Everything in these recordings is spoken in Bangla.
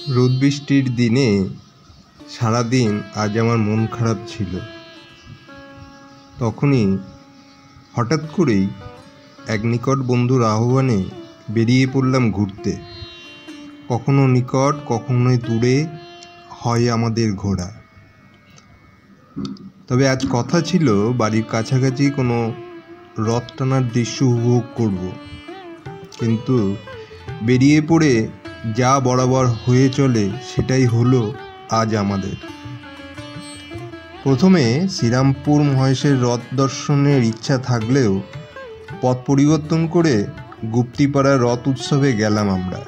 রোদ বৃষ্টির দিনে সারাদিন আজ আমার মন খারাপ ছিল। তখনই হঠাৎ করেই এক নিকট বন্ধুর আহ্বানে বেরিয়ে পড়লাম ঘুরতে। কখনো নিকট, কখনো দূরে হয় আমাদের ঘোরা। তবে আজ কথা ছিল বাড়ির কাছাকাছি কোনো রথ টানার দৃশ্য উপভোগ করব, কিন্তু বেরিয়ে পড়ে যা বরাবর হয়ে চলে সেটাই হলো আজ আমাদের। প্রথমে শ্রীরামপুর মহেশের রথ দর্শনের ইচ্ছা থাকলেও পথ পরিবর্তন করে গুপ্তিপাড়া রথ উৎসবে গেলাম আমরা।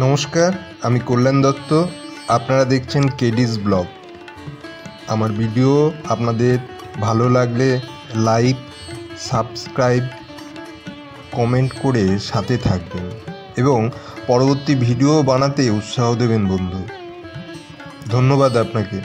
নমস্কার, আমি কল্যাণ দত্ত। আপনারা দেখছেন কেডিস ব্লগ। আমার ভিডিও আপনাদের ভালো লাগলে লাইক, সাবস্ক্রাইব, কমেন্ট করে সাথে থাকবেন এবং পরবর্তী ভিডিও বানাতে উৎসাহ দেবেন বন্ধু। ধন্যবাদ আপনাকে।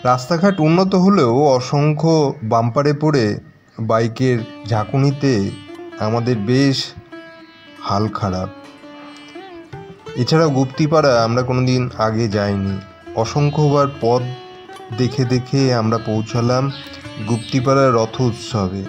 রাস্তাঘাট উন্নত হলেও অসংখ্য বাম্পারে পড়ে বাইকের ঝাঁকুনিতে আমাদের বেশ হাল খারাপ। এছাড়াও গুপ্তিপাড়া আমরা কোনোদিন আগে যাইনি। অসংখ্যবার পথ দেখে দেখে আমরা পৌঁছালাম গুপ্তিপাড়া রথ উৎসবে।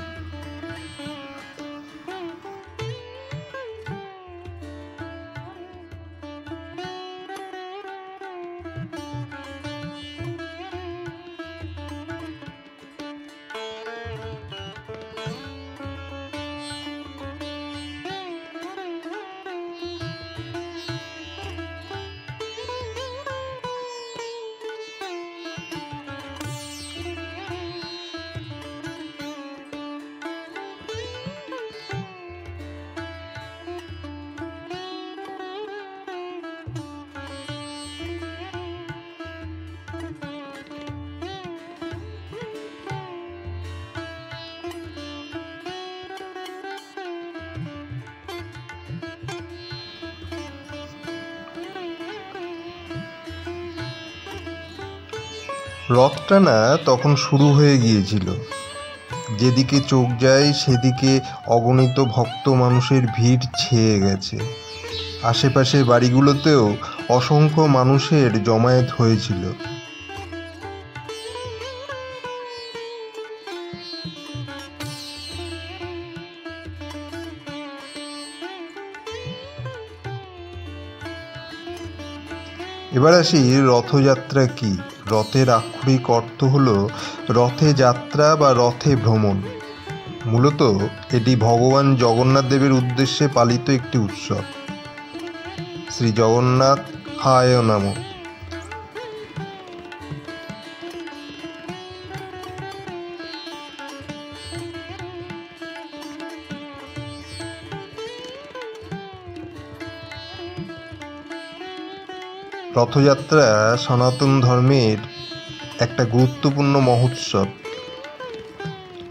রথ টানা তখন শুরু হয়ে গিয়েছিল। যেদিকে চোখ যায় সেদিকে অগণিত ভক্ত মানুষের ভিড় ছেয়ে গেছে। আশেপাশের বাড়িগুলোতেও অসংখ্য মানুষের জমায়েত হয়েছিল। এবার আসি রথযাত্রা কি। রথের আক্ষরিক অর্থ হল রথে যাত্রা বা রথে ভ্রমণ। মূলত এটি ভগবান জগন্নাথ দেবের উদ্দেশ্যে পালিত একটি উৎসব। শ্রী জগন্নাথ হায় নমঃ। রথযাত্রা সনাতন ধর্মের একটা গুরুত্বপূর্ণ মহোৎসব।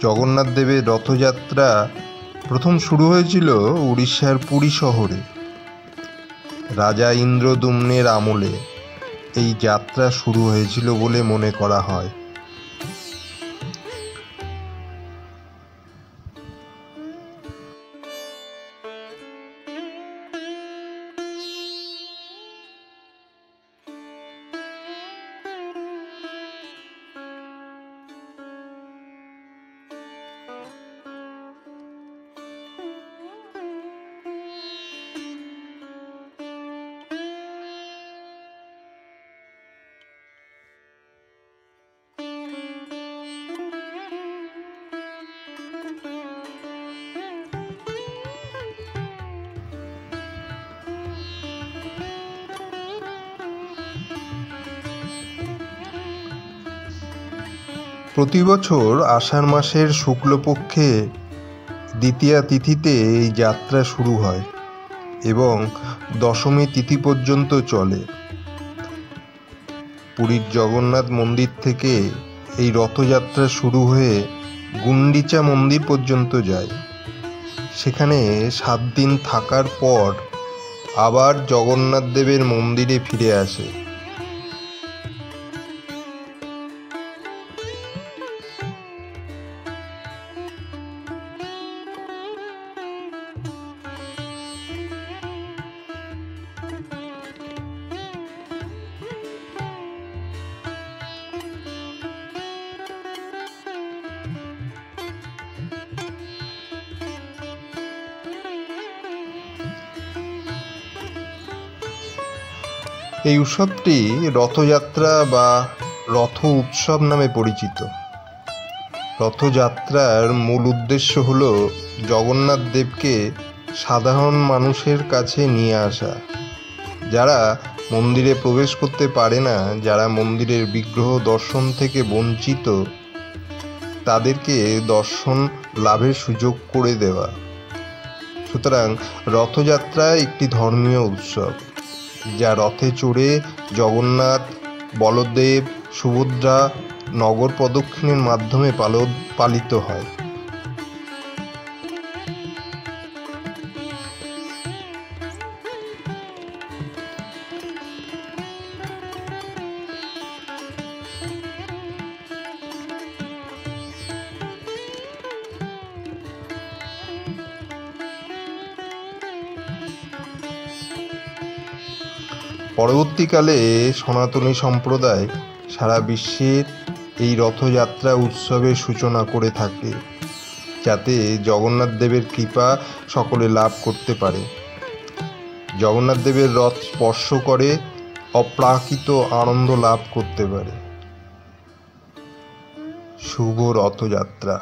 জগন্নাথ দেবের রথযাত্রা প্রথম শুরু হয়েছিল উড়িষ্যার পুরী শহরে। রাজা ইন্দ্রদ্যুম্নের আমলে এই যাত্রা শুরু হয়েছিল বলে মনে করা হয়। প্রতি বছর আষাঢ় মাসের শুক্লপক্ষে দ্বিতীয়া তিথিতে এই যাত্রা শুরু হয় এবং দশমী তিথি পর্যন্ত চলে। পুরীর জগন্নাথ মন্দির থেকে এই রথযাত্রা শুরু হয়ে গুন্ডিচা মন্দির পর্যন্ত যায়। সেখানে 7 দিন থাকার পর আবার জগন্নাথ দেবের মন্দিরে ফিরে আসে। এই উৎসবটি রথযাত্রা বা রথ উৎসব নামে পরিচিত। রথযাত্রার মূল উদ্দেশ্য হল জগন্নাথ দেবকে সাধারণ মানুষের কাছে নিয়ে আসা। যারা মন্দিরে প্রবেশ করতে পারে না, যারা মন্দিরের বিগ্রহ দর্শন থেকে বঞ্চিত, তাদেরকে দর্শন লাভের সুযোগ করে দেওয়া। সুতরাং রথযাত্রা একটি ধর্মীয় উৎসব, যা রথে চড়ে জগন্নাথ, বলদেব, সুভদ্রা নগর প্রদক্ষিণের মাধ্যমে পালিত হয়। পরবর্তীকালে সনাতনী সম্প্রদায় সারা বিশ্বের এই রথযাত্রা উৎসবের সূচনা করে থাকে, যাতে জগন্নাথ দেবের কৃপা সকলে লাভ করতে পারে। জগন্নাথ দেবের রথ স্পর্শ করে অপ্রাকৃত আনন্দ লাভ করতে পারে। শুভ রথযাত্রা।